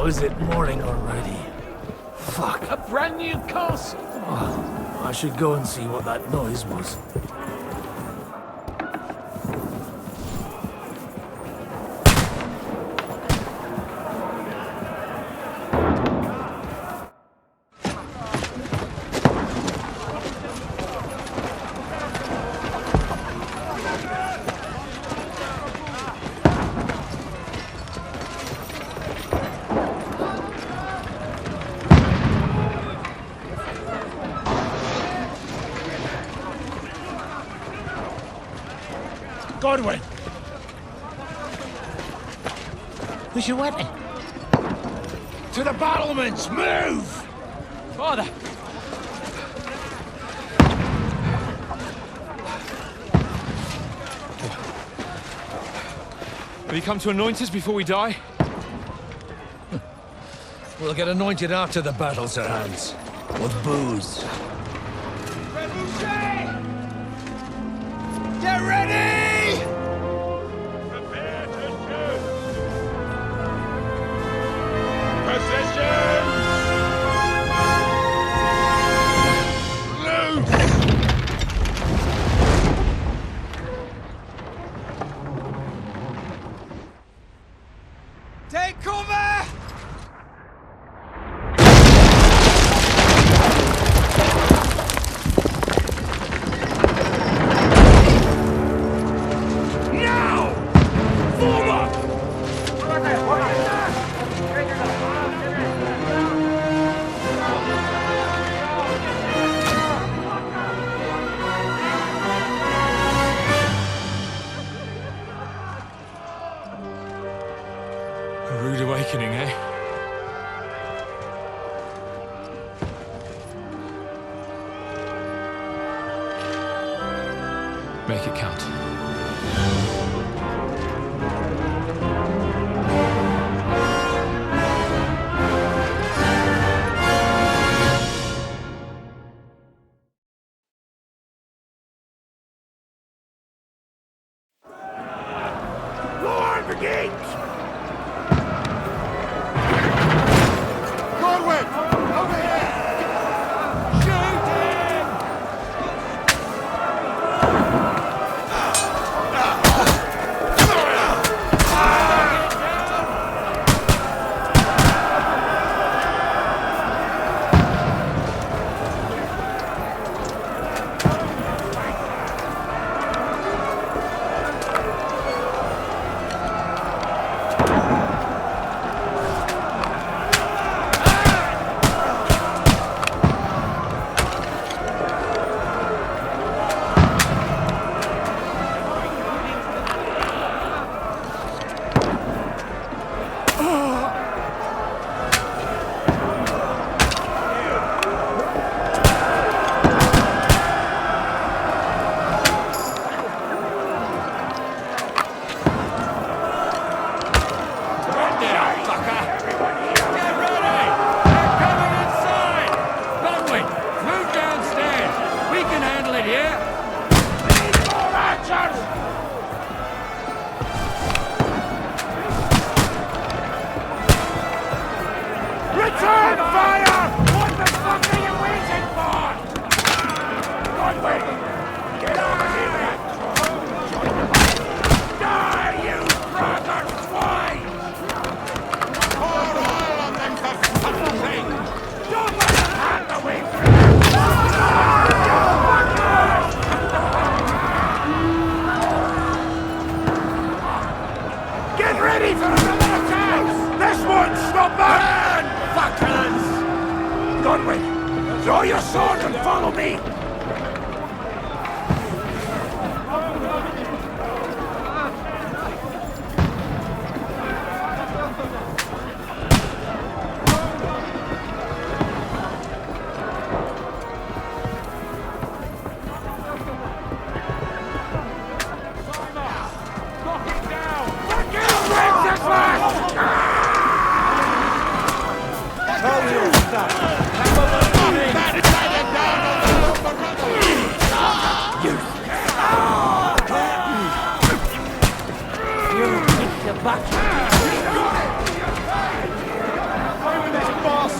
What is it, morning already? Fuck. A brand new castle. Oh, I should go and see what that noise was. Godwin! Where's your weapon? To the battlements! Move! Father! Have you come to anoint us before we die? We'll get anointed after the battle, Sir Hans. With booze. Get ready! Prepare to shoot! Position! Loose! Take cover! A rude awakening, eh? Make it count. Lord Brigade! Godwin! Over here! Shoot him! Return fire! What the fuck are you waiting for? Godwin! Get over here! Die, you brother swine! Pour oil on them for fucking thing! Don't let them have the way through! Get ready for another attack! This one's stubborn! Fuckers! Godwin, draw your sword and follow me!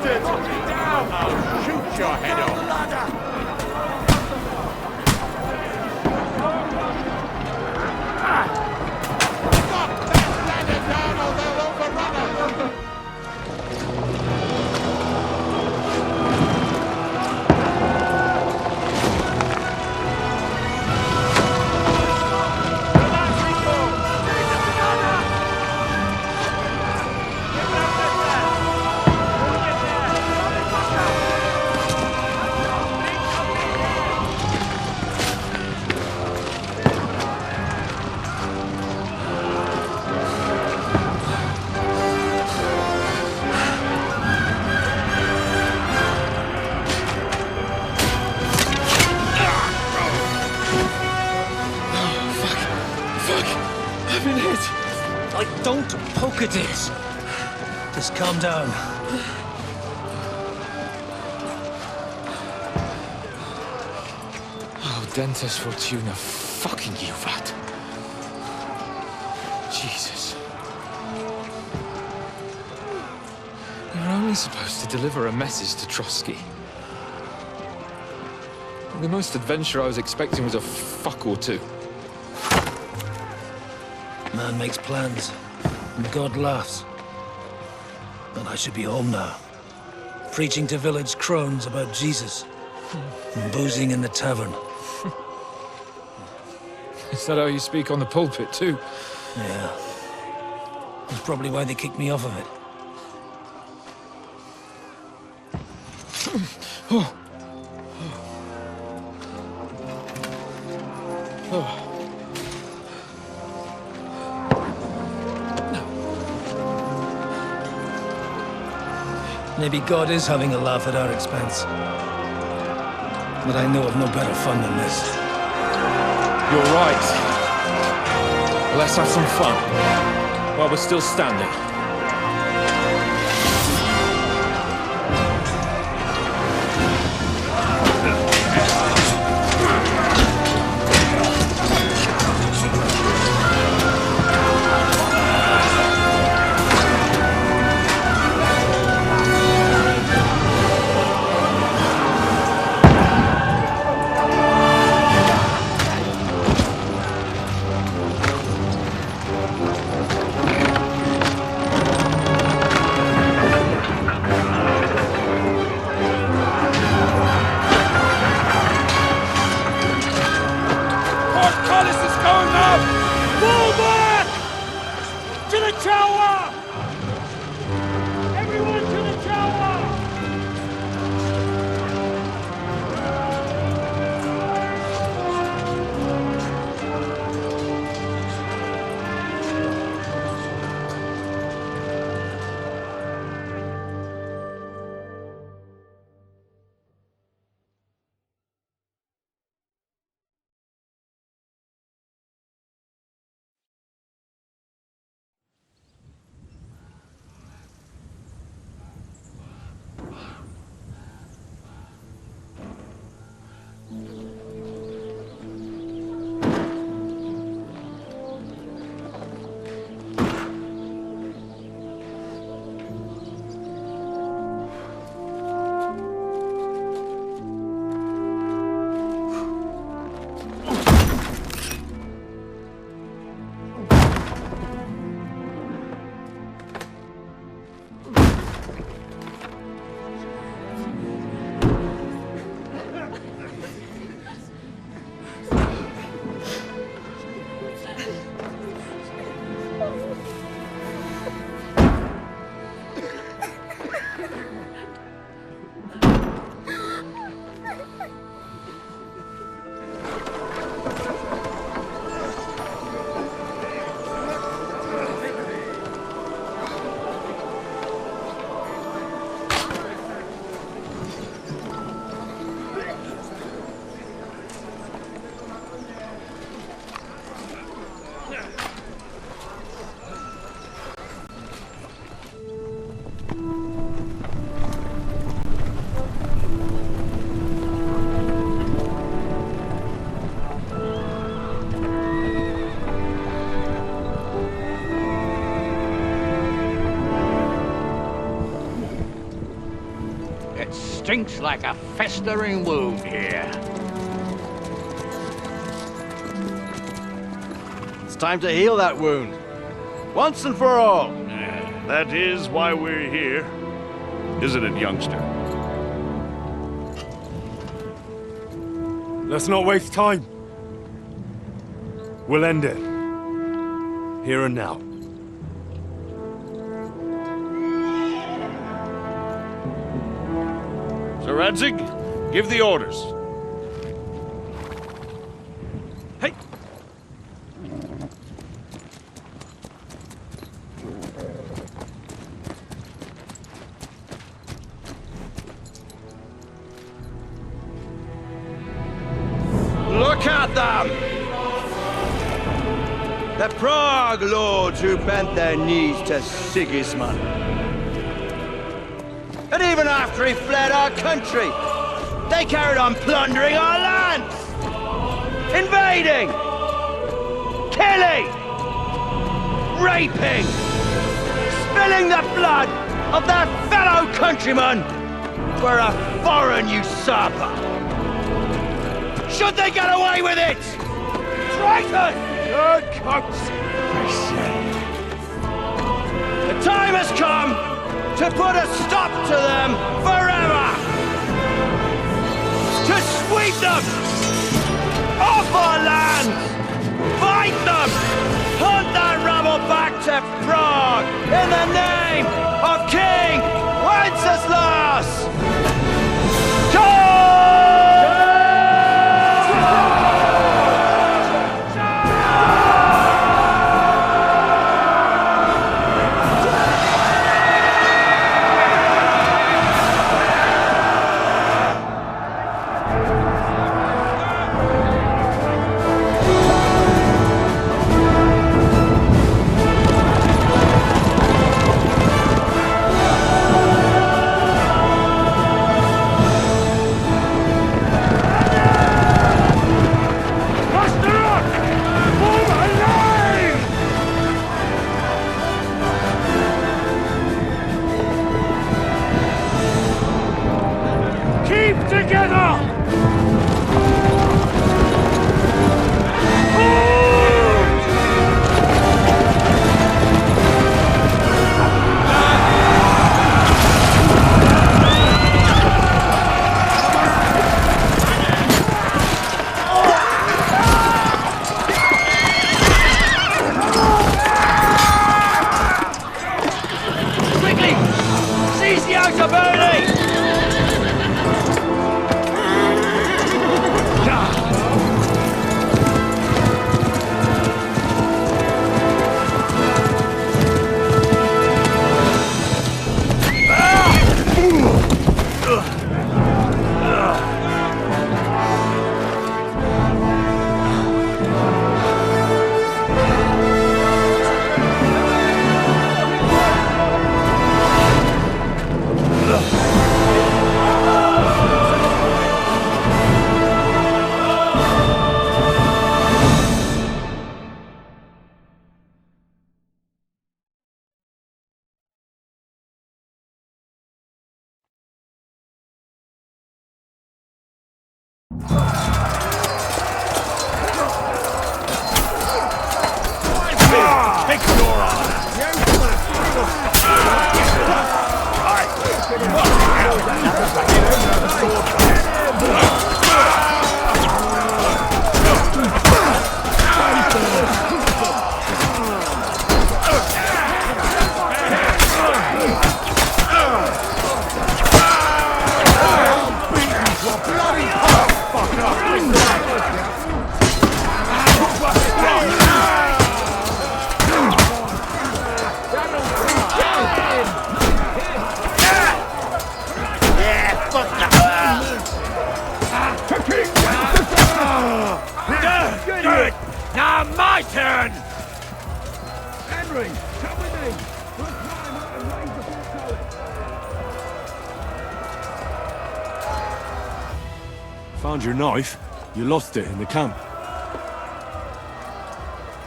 Put me down! I'll shoot your head off! Knock that ladder down or they'll overrun us! Don't poke at it! Just calm down. Oh, Dentes Fortuna, fucking you, Vat. Jesus. You're only supposed to deliver a message to Trotsky. The most adventure I was expecting was a fuck or two. Man makes plans, and God laughs. And I should be home now. Preaching to village crones about Jesus. And boozing in the tavern. Is that how you speak on the pulpit, too? Yeah. That's probably why they kicked me off of it. Oh. Oh. Maybe God is having a laugh at our expense. But I know of no better fun than this. You're right. Well, let's have some fun while we're still standing. stinks like a festering wound here. It's time to heal that wound. Once and for all. That is why we're here, isn't it, youngster? Let's not waste time. We'll end it. Here and now. Sir Radzig, give the orders. Hey! Look at them! The Prague lords who bent their knees to Sigismund. And even after he fled our country, they carried on plundering our lands! Invading! Killing! Raping! Spilling the blood of their fellow countrymen for a foreign usurper! Should they get away with it? Traitor! Your coats! The time has come to put a stop to them forever! To sweep them off our land! Fight them! Hunt that rabble back to Prague in the name of King Wenceslas! Good! Now my turn! Henry, come with me! We'll climb up and raise the portcullis. Found your knife. You lost it in the camp.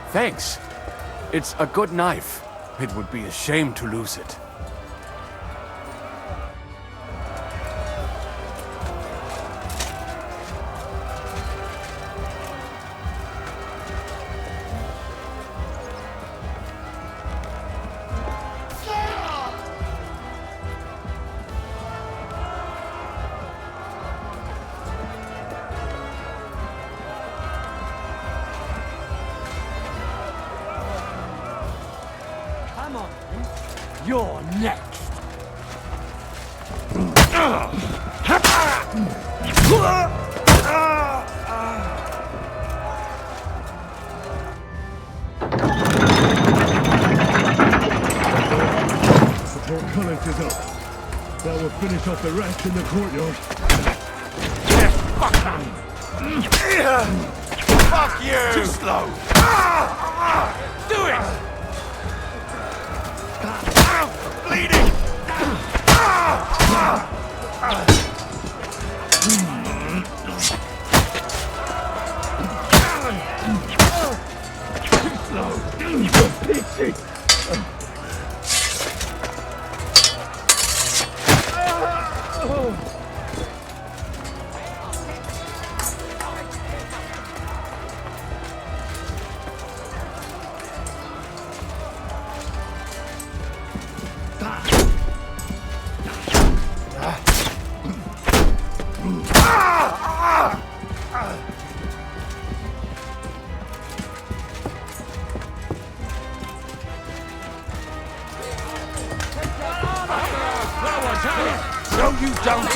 Thanks. It's a good knife. It would be a shame to lose it. Come on. You're next. Portcullis is up. That will finish off the rest in the courtyard. Fuck you! Too slow! Do it! Bleeding! No, you don't!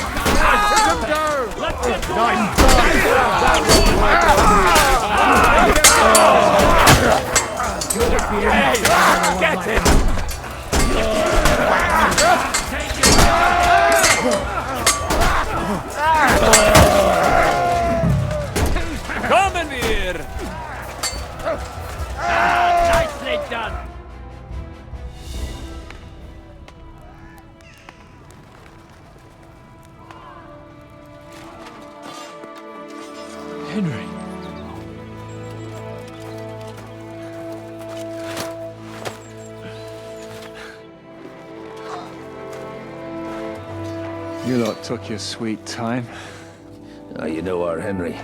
Get him! Commandeer! Nicely done! Henry. You lot took your sweet time. Ah, you know our Henry.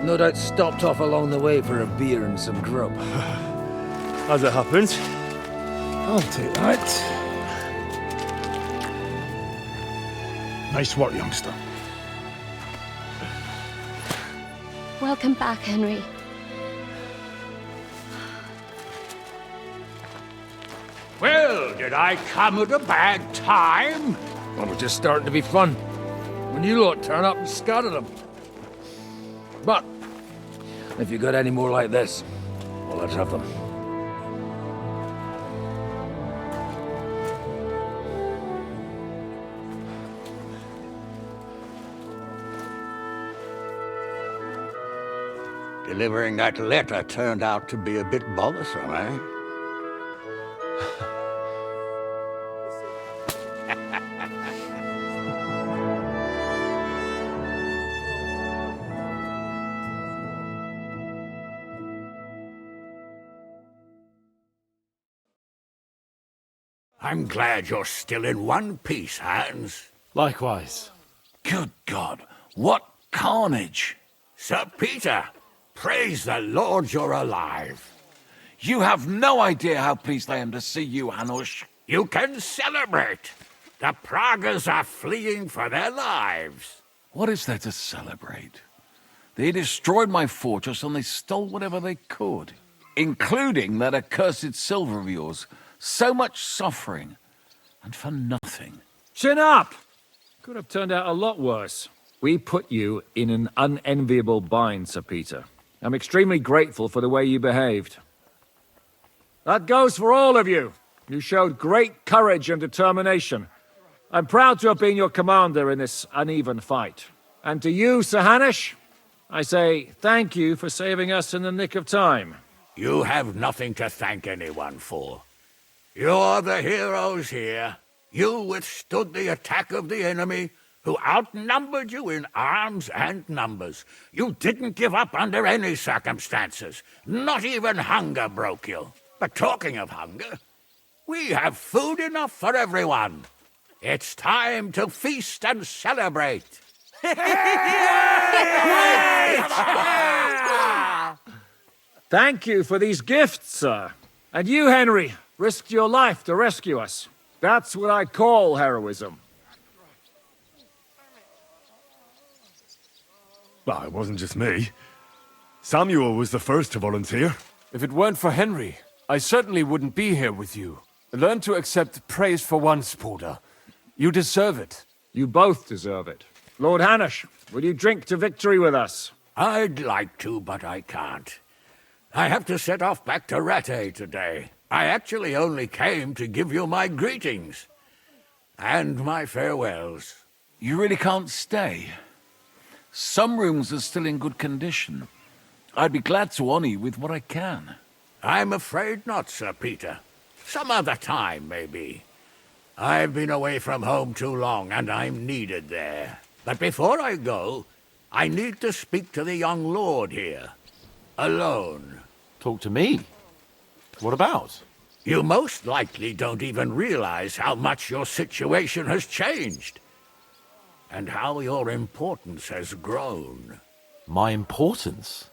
No doubt stopped off along the way for a beer and some grub. As it happens. I'll take that. Nice work, youngster. Welcome back, Henry. Well, did I come at a bad time? Well, we're just starting to be fun. When you lot turn up and scatter them. But, if you got any more like this, well, let's have them. Delivering that letter turned out to be a bit bothersome, eh? I'm glad you're still in one piece, Hans. Likewise. Good God, what carnage! Sir Peter, praise the Lord you're alive. You have no idea how pleased I am to see you, Hanush. You can celebrate. The Pragas are fleeing for their lives. What is there to celebrate? They destroyed my fortress and they stole whatever they could, including that accursed silver of yours. So much suffering, and for nothing. Chin up! Could have turned out a lot worse. We put you in an unenviable bind, Sir Peter. I'm extremely grateful for the way you behaved. That goes for all of you. You showed great courage and determination. I'm proud to have been your commander in this uneven fight. And to you, Sir Hanush, I say thank you for saving us in the nick of time. You have nothing to thank anyone for. You're the heroes here. You withstood the attack of the enemy, who outnumbered you in arms and numbers. You didn't give up under any circumstances. Not even hunger broke you. But talking of hunger, we have food enough for everyone. It's time to feast and celebrate. Thank you for these gifts, sir. And you, Henry, risked your life to rescue us. That's what I call heroism. Well, it wasn't just me. Samuel was the first to volunteer. If it weren't for Henry, I certainly wouldn't be here with you. Learn to accept praise for once, Porter. You deserve it. You both deserve it. Lord Hanush, will you drink to victory with us? I'd like to, but I can't. I have to set off back to Rattay today. I actually only came to give you my greetings. And my farewells. You really can't stay? Some rooms are still in good condition. I'd be glad to honor you with what I can. I'm afraid not, Sir Peter. Some other time, maybe. I've been away from home too long, and I'm needed there. But before I go, I need to speak to the young lord here. Alone. Talk to me? What about? You most likely don't even realize how much your situation has changed. And how your importance has grown. My importance?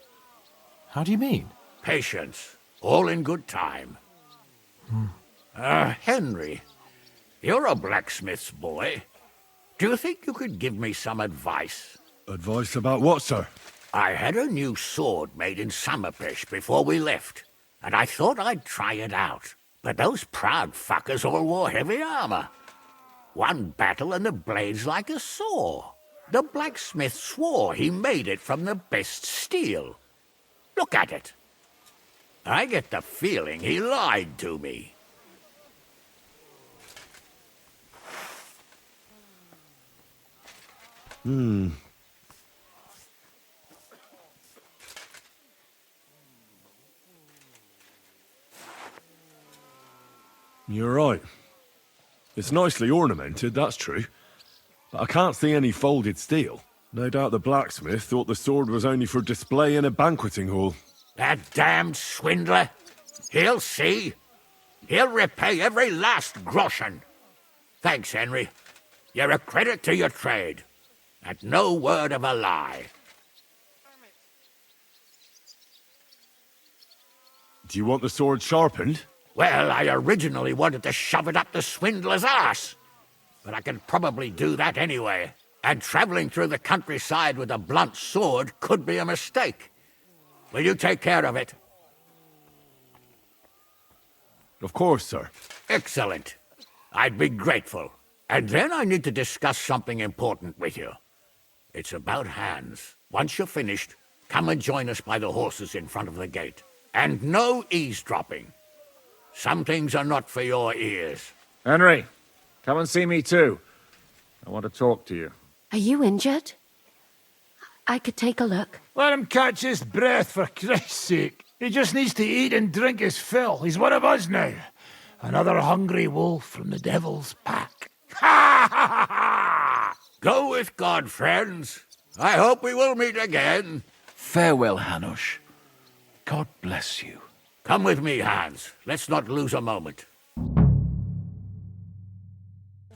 How do you mean? Patience. All in good time. Henry, you're a blacksmith's boy. Do you think you could give me some advice? Advice about what, sir? I had a new sword made in Summerpish before we left, and I thought I'd try it out. But those proud fuckers all wore heavy armor. One battle and the blade's like a saw. The blacksmith swore he made it from the best steel. Look at it. I get the feeling he lied to me. You're right. It's nicely ornamented, that's true. But I can't see any folded steel. No doubt the blacksmith thought the sword was only for display in a banqueting hall. That damned swindler. He'll see. He'll repay every last groschen. Thanks, Henry. You're a credit to your trade. And no word of a lie. Do you want the sword sharpened? Well, I originally wanted to shove it up the swindler's arse. But I can probably do that anyway. And traveling through the countryside with a blunt sword could be a mistake. Will you take care of it? Of course, sir. Excellent. I'd be grateful. And then I need to discuss something important with you. It's about Hans. Once you're finished, come and join us by the horses in front of the gate. And no eavesdropping. Some things are not for your ears. Henry, come and see me too. I want to talk to you. Are you injured? I could take a look. Let him catch his breath, for Christ's sake. He just needs to eat and drink his fill. He's one of us now. Another hungry wolf from the devil's pack. Ha ha ha! Go with God, friends. I hope we will meet again. Farewell, Hanush. God bless you. Come with me, Hans. Let's not lose a moment. Hold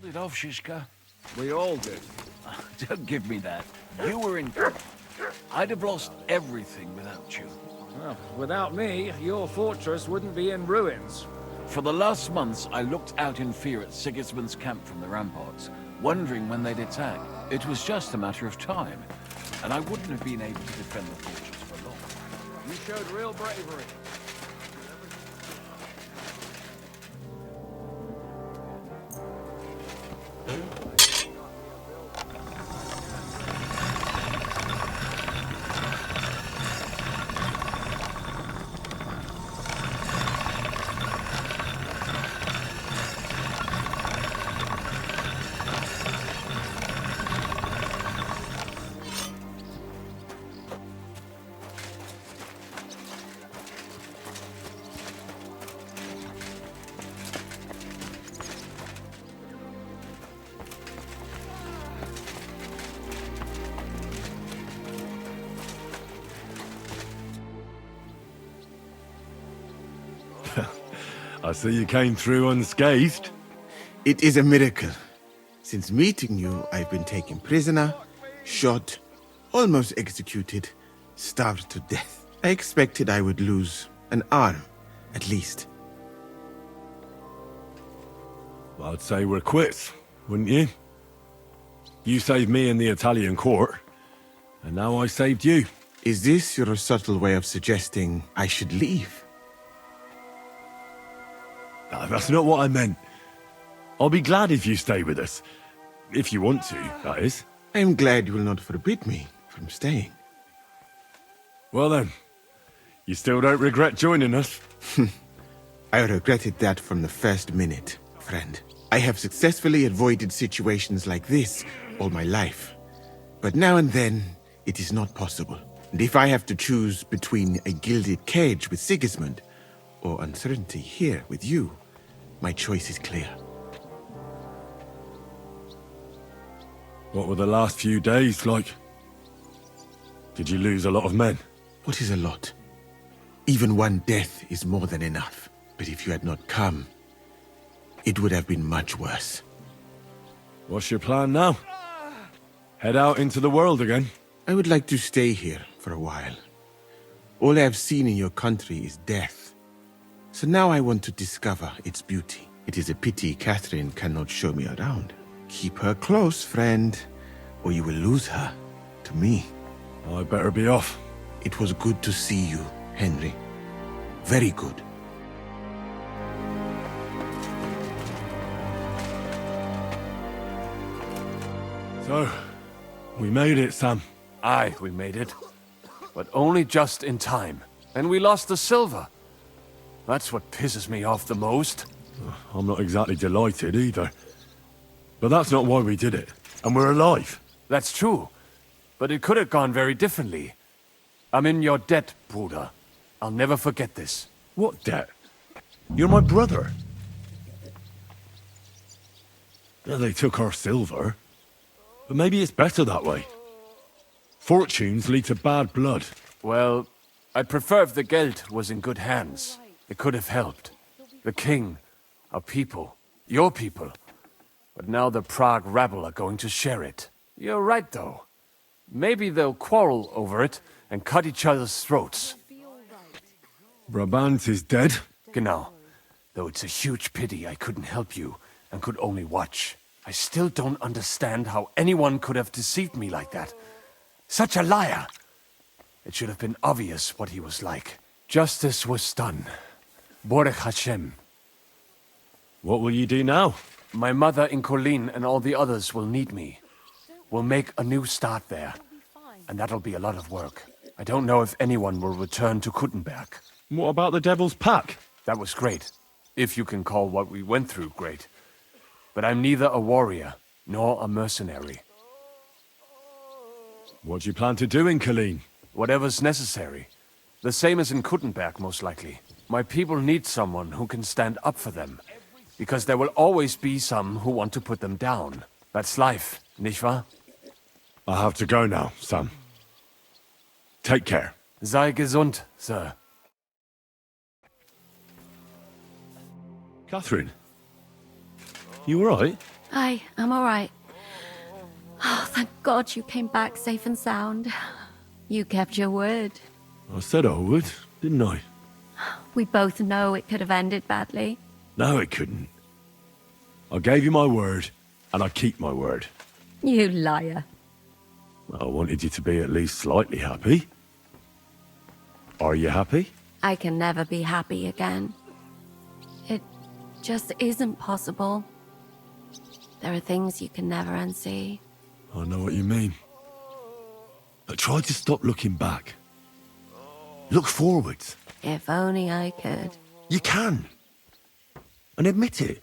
it off, Shishka. We all did. Don't give me that. You were in... I'd have lost everything without you. Well, without me, your fortress wouldn't be in ruins. For the last months, I looked out in fear at Sigismund's camp from the ramparts, wondering when they'd attack. It was just a matter of time, and I wouldn't have been able to defend the fortress for long. You showed real bravery. I see you came through unscathed. It is a miracle. Since meeting you, I've been taken prisoner, shot, almost executed, starved to death. I expected I would lose an arm, at least. I'd say we're quits, wouldn't you? You saved me in the Italian court, and now I saved you. Is this your subtle way of suggesting I should leave? That's not what I meant. I'll be glad if you stay with us. If you want to, that is. I am glad you will not forbid me from staying. Well then, you still don't regret joining us? I regretted that from the first minute, friend. I have successfully avoided situations like this all my life. But now and then, it is not possible. And if I have to choose between a gilded cage with Sigismund or uncertainty here with you, my choice is clear. What were the last few days like? Did you lose a lot of men? What is a lot? Even one death is more than enough. But if you had not come, it would have been much worse. What's your plan now? Head out into the world again? I would like to stay here for a while. All I have seen in your country is death. So now I want to discover its beauty. It is a pity Catherine cannot show me around. Keep her close, friend, or you will lose her to me. I better be off. It was good to see you, Henry. Very good. So, we made it, Sam. Aye, we made it. But only just in time. And we lost the silver. That's what pisses me off the most. I'm not exactly delighted either. But that's not why we did it. And we're alive. That's true. But it could have gone very differently. I'm in your debt, Bruder. I'll never forget this. What debt? You're my brother. Yeah, they took our silver. But maybe it's better that way. Fortunes lead to bad blood. Well, I'd prefer if the Geld was in good hands. It could have helped. The king, our people, your people. But now the Prague rabble are going to share it. You're right, though. Maybe they'll quarrel over it and cut each other's throats. Brabant is dead. Genau. Though it's a huge pity I couldn't help you and could only watch. I still don't understand how anyone could have deceived me like that. Such a liar! It should have been obvious what he was like. Justice was done. Baruch Hashem. What will you do now? My mother in Colleen and all the others will need me. We'll make a new start there. And that'll be a lot of work. I don't know if anyone will return to Kuttenberg. What about the Devil's Pack? That was great. If you can call what we went through great. But I'm neither a warrior, nor a mercenary. What do you plan to do in Colleen? Whatever's necessary. The same as in Kuttenberg, most likely. My people need someone who can stand up for them. Because there will always be some who want to put them down. That's life, nicht wahr? I have to go now, Sam. Take care. Sei gesund, sir. Catherine? You alright? I'm alright. Oh, thank God you came back safe and sound. You kept your word. I said I would, didn't I? We both know it could have ended badly. No, it couldn't. I gave you my word, and I keep my word. You liar. I wanted you to be at least slightly happy. Are you happy? I can never be happy again. It just isn't possible. There are things you can never unsee. I know what you mean. But try to stop looking back. Look forwards. If only I could. You can. And admit it.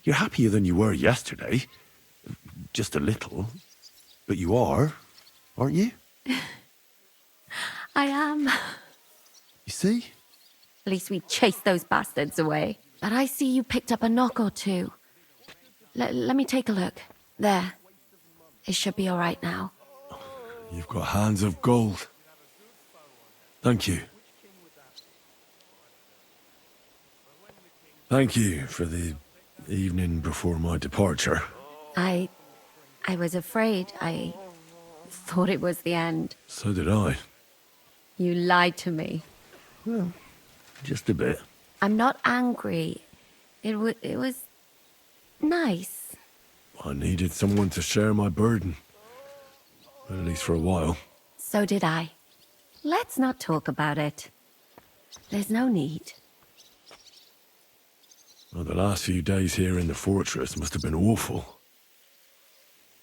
You're happier than you were yesterday. Just a little. But you are, aren't you? I am. You see? At least we chased those bastards away. But I see you picked up a knock or two. Let me take a look. There. It should be all right now. You've got hands of gold. Thank you. Thank you for the evening before my departure. I was afraid. I thought it was the end. So did I. You lied to me. Well, just a bit. I'm not angry. It was nice. I needed someone to share my burden. At least for a while. So did I. Let's not talk about it. There's no need. Well, the last few days here in the fortress must have been awful.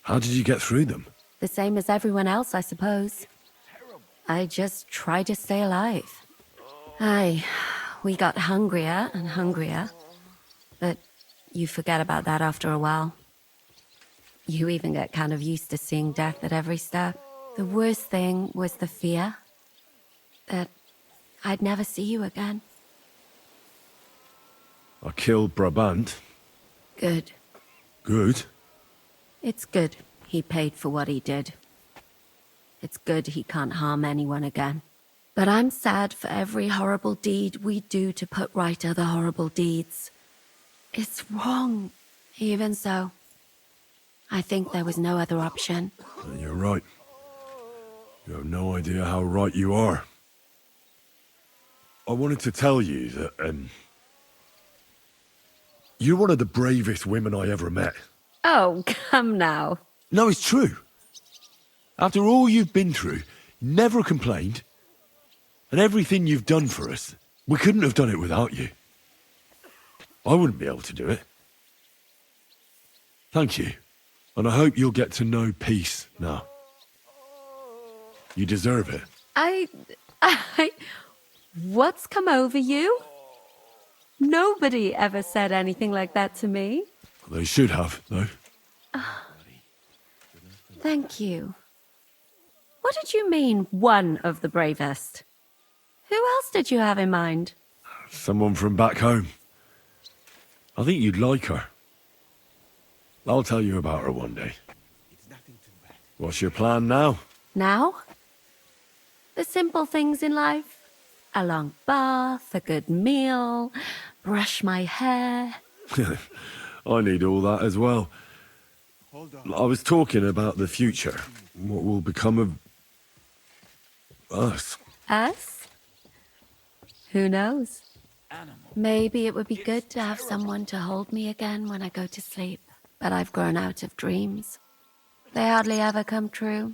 How did you get through them? The same as everyone else, I suppose. I just try to stay alive. Aye, we got hungrier and hungrier. But you forget about that after a while. You even get kind of used to seeing death at every step. The worst thing was the fear that I'd never see you again. I killed Brabant. Good. Good? It's good he paid for what he did. It's good he can't harm anyone again. But I'm sad for every horrible deed we do to put right other horrible deeds. It's wrong, even so. I think there was no other option. You're right. You have no idea how right you are. I wanted to tell you that, you're one of the bravest women I ever met. Oh, come now. No, it's true. After all you've been through, never complained, and everything you've done for us, we couldn't have done it without you. I wouldn't be able to do it. Thank you, and I hope you'll get to know peace now. You deserve it. What's come over you? Nobody ever said anything like that to me. They should have, though. Thank you. What did you mean, one of the bravest? Who else did you have in mind? Someone from back home. I think you'd like her. I'll tell you about her one day. What's your plan now? Now? The simple things in life. A long bath, a good meal, brush my hair. I need all that as well. I was talking about the future. What will become of us? Us? Who knows? Maybe it would be good to have someone to hold me again when I go to sleep. But I've grown out of dreams. They hardly ever come true.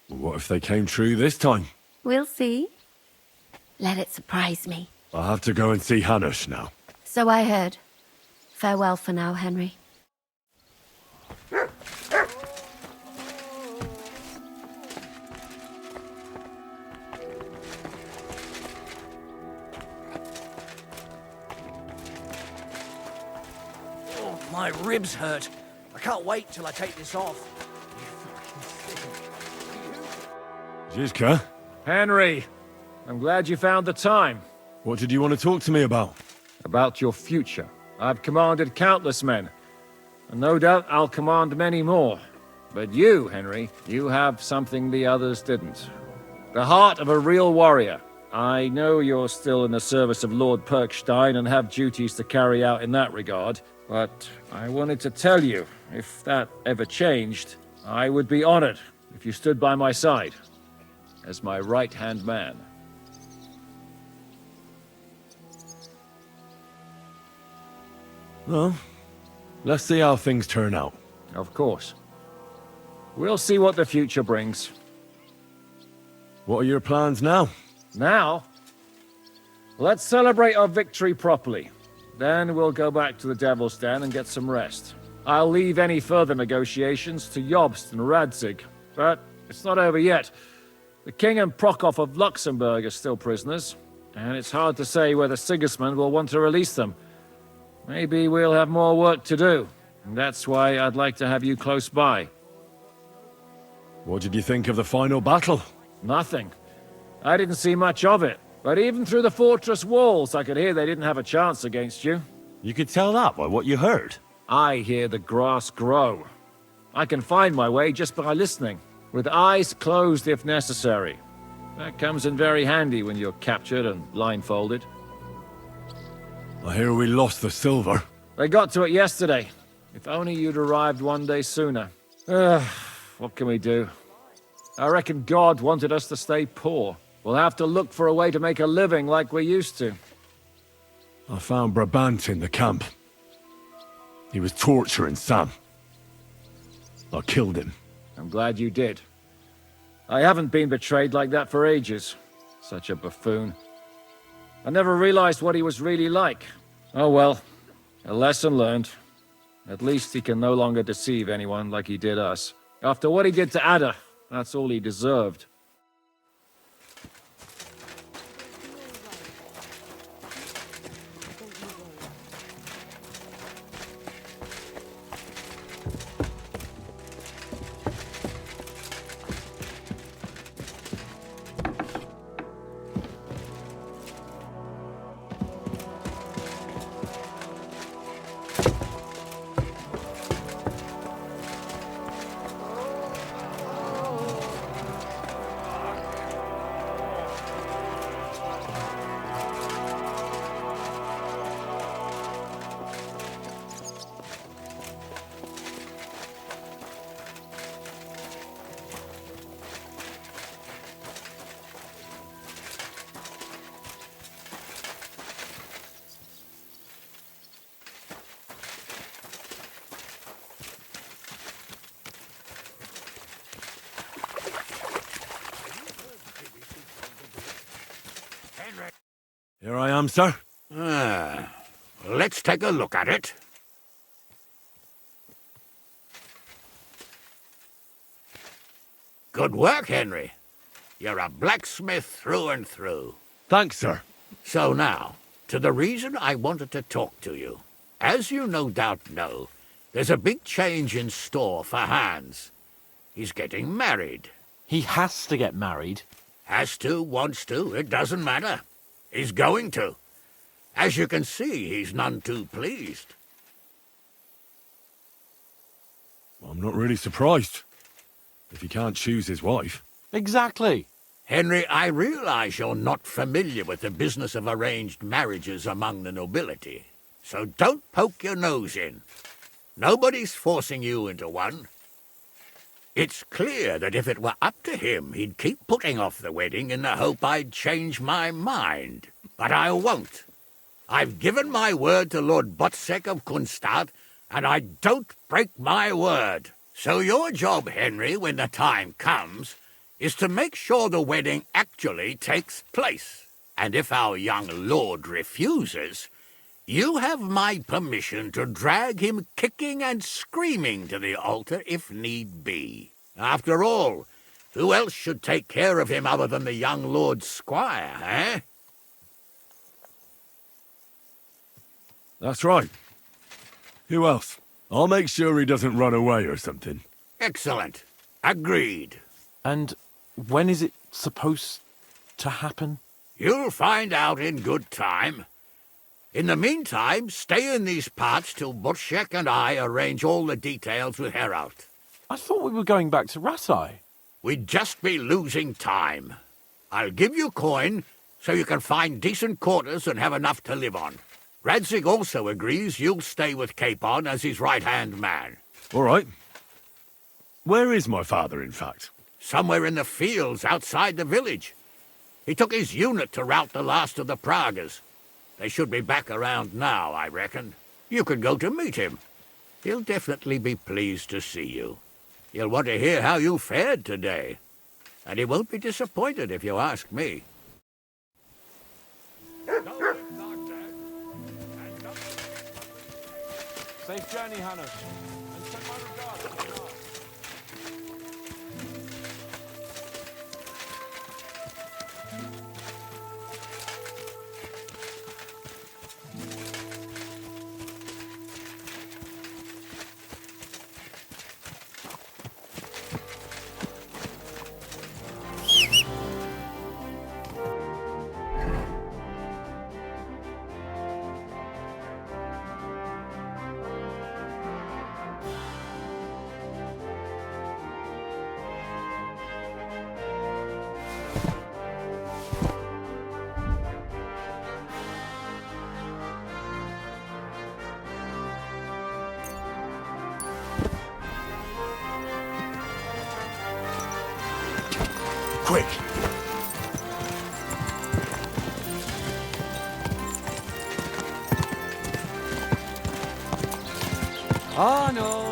What if they came true this time? We'll see. Let it surprise me. I'll have to go and see Hanush now. So I heard. Farewell for now, Henry. Oh, my ribs hurt. I can't wait till I take this off. G.Skill? Henry, I'm glad you found the time. What did you want to talk to me about? About your future. I've commanded countless men, and no doubt I'll command many more. But you, Henry, you have something the others didn't. The heart of a real warrior. I know you're still in the service of Lord Perkstein and have duties to carry out in that regard, but I wanted to tell you, if that ever changed, I would be honored if you stood by my side, as my right-hand man. Well, let's see how things turn out. Of course. We'll see what the future brings. What are your plans now? Now? Let's celebrate our victory properly. Then we'll go back to the Devil's Den and get some rest. I'll leave any further negotiations to Jobst and Radzig. But it's not over yet. The King and Prokop of Luxembourg are still prisoners, and it's hard to say whether Sigismund will want to release them. Maybe we'll have more work to do, and that's why I'd like to have you close by. What did you think of the final battle? Nothing. I didn't see much of it, but even through the fortress walls I could hear they didn't have a chance against you. You could tell that by what you heard. I hear the grass grow. I can find my way just by listening, with eyes closed if necessary. That comes in very handy when you're captured and blindfolded. I hear we lost the silver. They got to it yesterday. If only you'd arrived one day sooner. What can we do? I reckon God wanted us to stay poor. We'll have to look for a way to make a living like we used to. I found Brabant in the camp. He was torturing Sam. I killed him. I'm glad you did. I haven't been betrayed like that for ages. Such a buffoon. I never realized what he was really like. Oh well, a lesson learned. At least he can no longer deceive anyone like he did us. After what he did to Ada, that's all he deserved. Here I am, sir. Let's take a look at it. Good work, Henry. You're a blacksmith through and through. Thanks, sir. So now, to the reason I wanted to talk to you. As you no doubt know, there's a big change in store for Hans. He's getting married. He has to get married. Has to, wants to, it doesn't matter. He's going to. As you can see, he's none too pleased. I'm not really surprised. If he can't choose his wife. Exactly. Henry, I realize you're not familiar with the business of arranged marriages among the nobility. So don't poke your nose in. Nobody's forcing you into one. It's clear that if it were up to him, he'd keep putting off the wedding in the hope I'd change my mind. But I won't. I've given my word to Lord Botsek of Kunstad, and I don't break my word. So your job, Henry, when the time comes, is to make sure the wedding actually takes place. And if our young lord refuses, you have my permission to drag him kicking and screaming to the altar if need be. After all, who else should take care of him other than the young lord's squire, eh? That's right. Who else? I'll make sure he doesn't run away or something. Excellent. Agreed. And when is it supposed to happen? You'll find out in good time. In the meantime, stay in these parts till Botsek and I arrange all the details with Herald. I thought we were going back to Rasai. We'd just be losing time. I'll give you coin so you can find decent quarters and have enough to live on. Radzig also agrees you'll stay with Capon as his right-hand man. All right. Where is my father, in fact? Somewhere in the fields outside the village. He took his unit to rout the last of the Pragas. They should be back around now, I reckon. You could go to meet him. He'll definitely be pleased to see you. He'll want to hear how you fared today. And he won't be disappointed if you ask me. Safe journey, Hannes. And send my regards to the Lord. Quick! Oh no!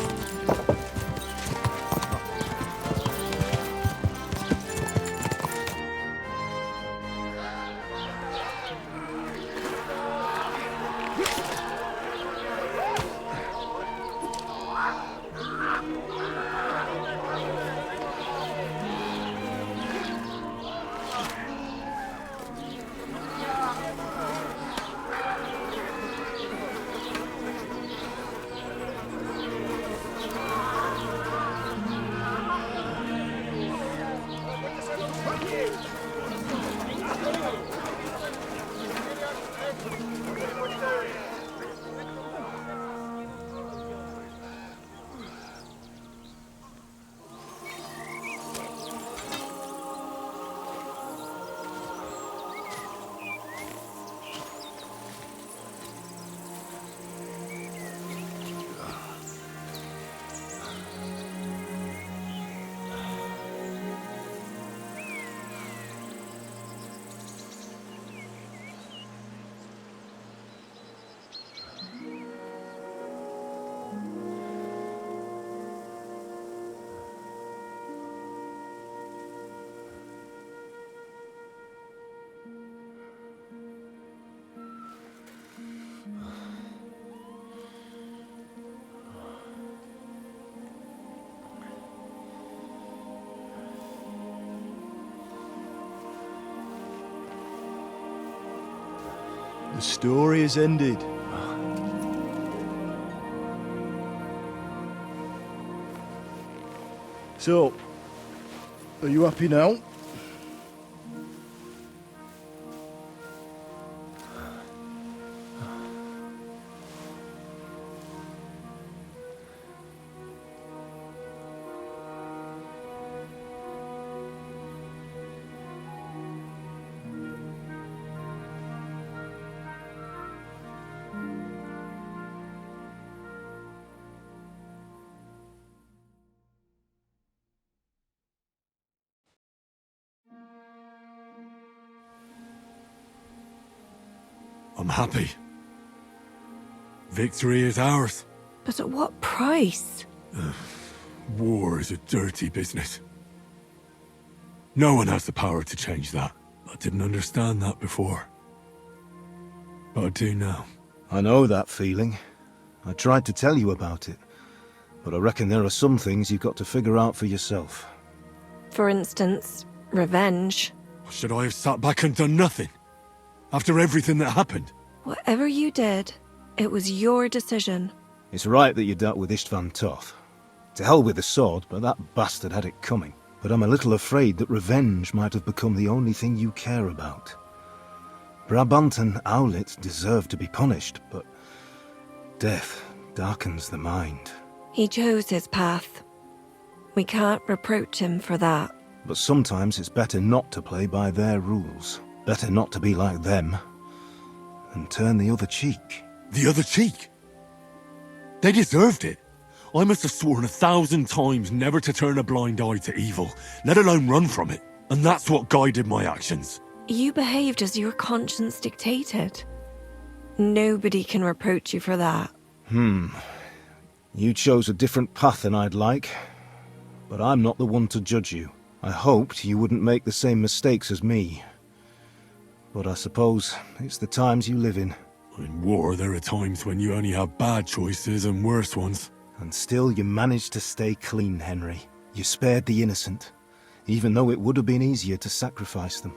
The story is ended. So, are you happy now? I'm happy. Victory is ours. But at what price? War is a dirty business. No one has the power to change that. I didn't understand that before. But I do now. I know that feeling. I tried to tell you about it. But I reckon there are some things you've got to figure out for yourself. For instance, revenge. Should I have sat back and done nothing? After everything that happened? Whatever you did, it was your decision. It's right that you dealt with Istvan Toth. To hell with the sword, but that bastard had it coming. But I'm a little afraid that revenge might have become the only thing you care about. Brabant and Owlet deserve to be punished, but death darkens the mind. He chose his path. We can't reproach him for that. But sometimes it's better not to play by their rules. Better not to be like them. And turn the other cheek. The other cheek? They deserved it. I must have sworn 1,000 times never to turn a blind eye to evil, let alone run from it. And that's what guided my actions. You behaved as your conscience dictated. Nobody can reproach you for that. You chose a different path than I'd like. But I'm not the one to judge you. I hoped you wouldn't make the same mistakes as me. But I suppose it's the times you live in. In war, there are times when you only have bad choices and worse ones. And still you managed to stay clean, Henry. You spared the innocent, even though it would have been easier to sacrifice them.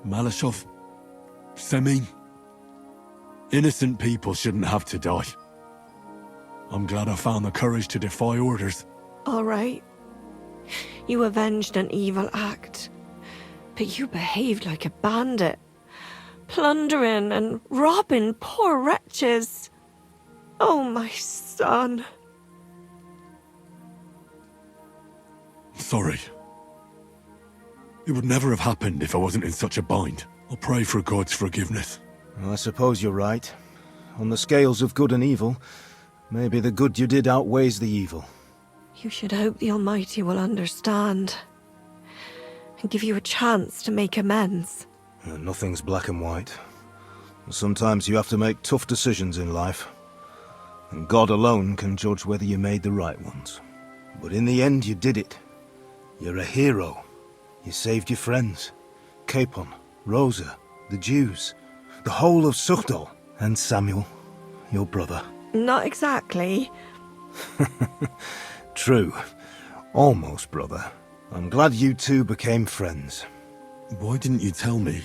Malashov, Semin, innocent people shouldn't have to die. I'm glad I found the courage to defy orders. All right. You avenged an evil act. But you behaved like a bandit. Plundering and robbing poor wretches. Oh, my son. Sorry. It would never have happened if I wasn't in such a bind. I'll pray for God's forgiveness. Well, I suppose you're right. On the scales of good and evil, maybe the good you did outweighs the evil. You should hope the Almighty will understand. And give you a chance to make amends. Nothing's black and white. Sometimes you have to make tough decisions in life. And God alone can judge whether you made the right ones. But in the end, you did it. You're a hero. You saved your friends. Capon, Rosa, the Jews, the whole of Sugdol, and Samuel, your brother. Not exactly. True. Almost, brother. I'm glad you two became friends. Why didn't you tell me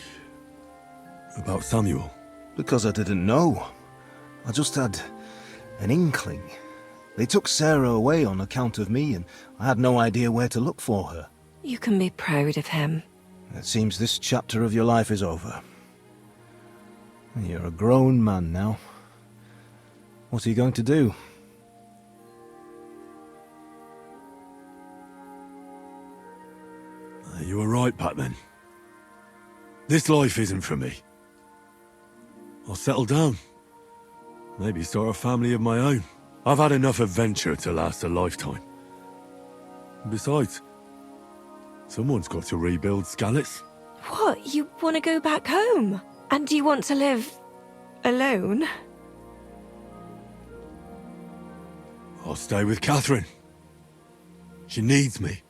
about Samuel? Because I didn't know. I just had an inkling. They took Sarah away on account of me, and I had no idea where to look for her. You can be proud of him. It seems this chapter of your life is over. You're a grown man now. What are you going to do? You were right back then. This life isn't for me. I'll settle down. Maybe start a family of my own. I've had enough adventure to last a lifetime. Besides, someone's got to rebuild Skalitz. What? You want to go back home? And do you want to live alone? I'll stay with Catherine. She needs me.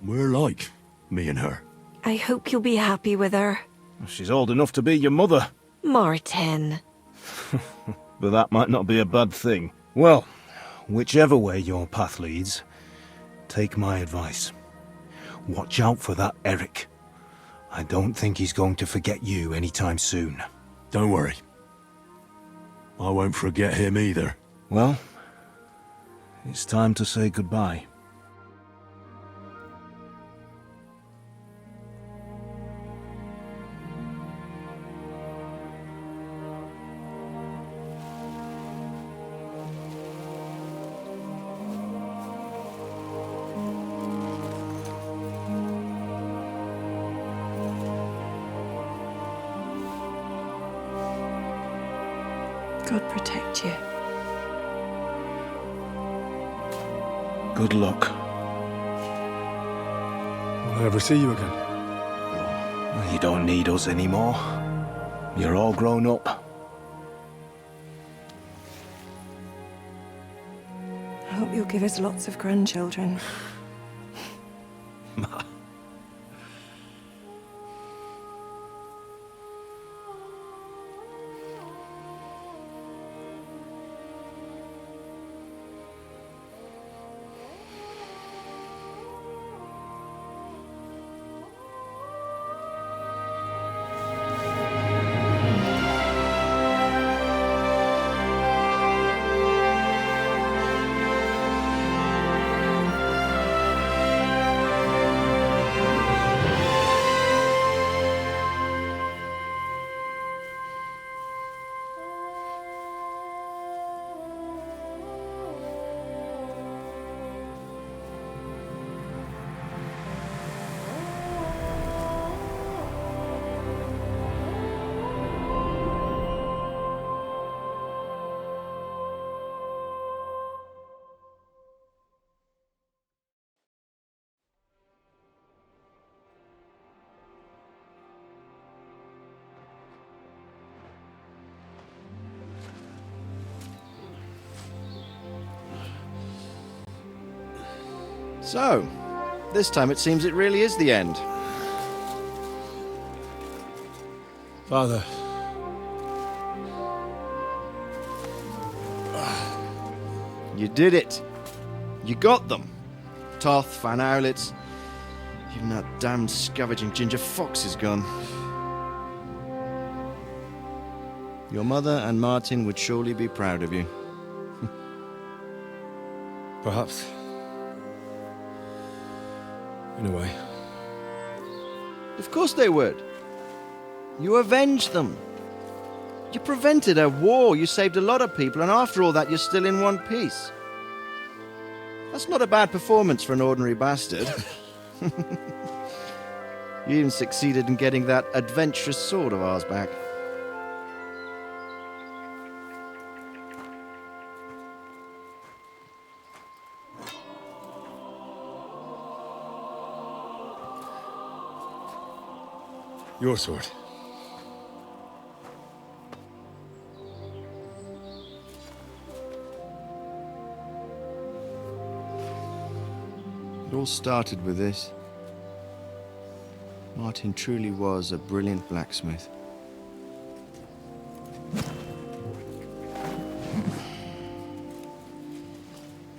We're like, me and her. I hope you'll be happy with her. She's old enough to be your mother. Martin. But that might not be a bad thing. Well, whichever way your path leads, take my advice. Watch out for that Eric. I don't think he's going to forget you anytime soon. Don't worry. I won't forget him either. Well, it's time to say goodbye. God protect you. Good luck. Will I ever see you again? You don't need us anymore. You're all grown up. I hope you'll give us lots of grandchildren. So, this time it seems it really is the end. Father. You did it. You got them. Toth, Van Owlets. Even that damned scavenging ginger fox is gone. Your mother and Martin would surely be proud of you. Perhaps. In a way. Of course they would. You avenged them. You prevented a war, you saved a lot of people, and after all that, you're still in one piece. That's not a bad performance for an ordinary bastard. You even succeeded in getting that adventurous sword of ours back. Your sword. It all started with this. Martin truly was a brilliant blacksmith.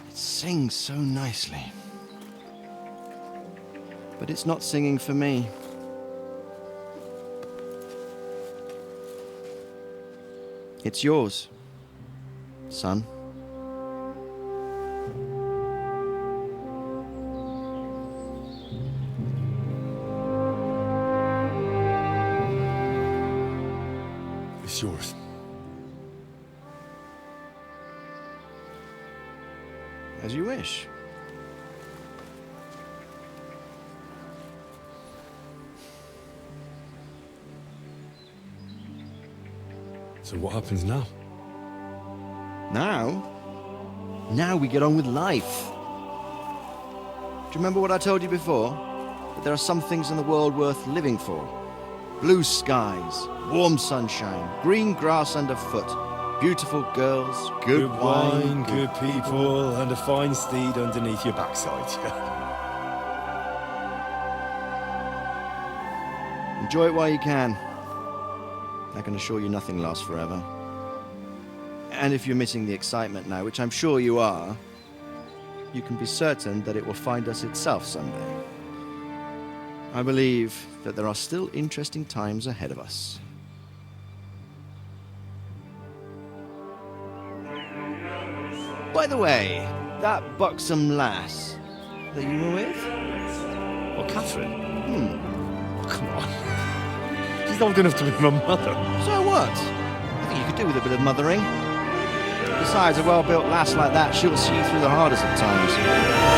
It sings so nicely. But it's not singing for me. It's yours, son. It's yours. As you wish. So what happens now? Now? Now we get on with life. Do you remember what I told you before? That there are some things in the world worth living for. Blue skies, warm sunshine, green grass underfoot, beautiful girls, good wine, good people, and a fine steed underneath your backside. Enjoy it while you can. I can assure you nothing lasts forever. And if you're missing the excitement now, which I'm sure you are, you can be certain that it will find us itself someday. I believe that there are still interesting times ahead of us. By the way, that buxom lass that you were with? What, Catherine? Oh, come on. She's old enough to be my mother. So what? I think you could do with a bit of mothering. Besides, a well-built lass like that, she'll see you through the hardest of times.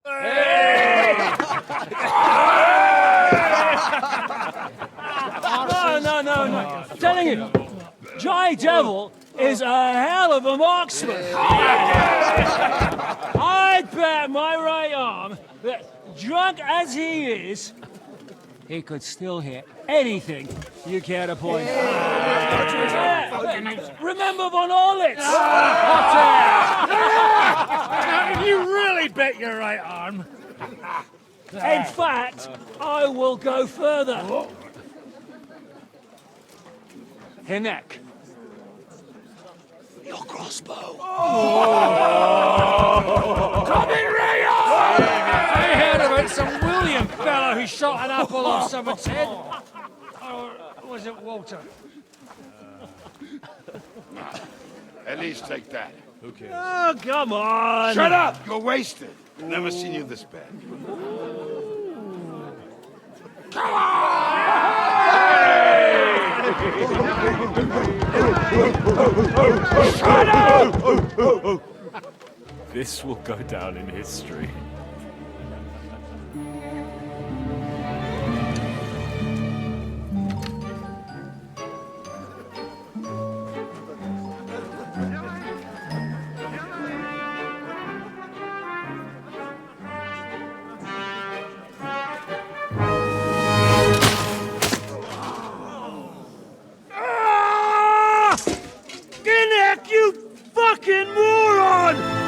No. I'm telling you, Jai Devil is a hell of a marksman. I'd bet my right arm that, drunk as he is, he could still hit anything you care to point. Remember Von Orlitz? You really bet your right arm. In fact, I will go further. Hinek. Your crossbow. Coming right up! I heard about some William fellow who shot an apple off someone's head. Or was it Walter? At least take that. Who cares? Oh, come on! Shut up! You're wasted. Never seen you this bad. Come on! Shut up! This will go down in history. You fucking moron!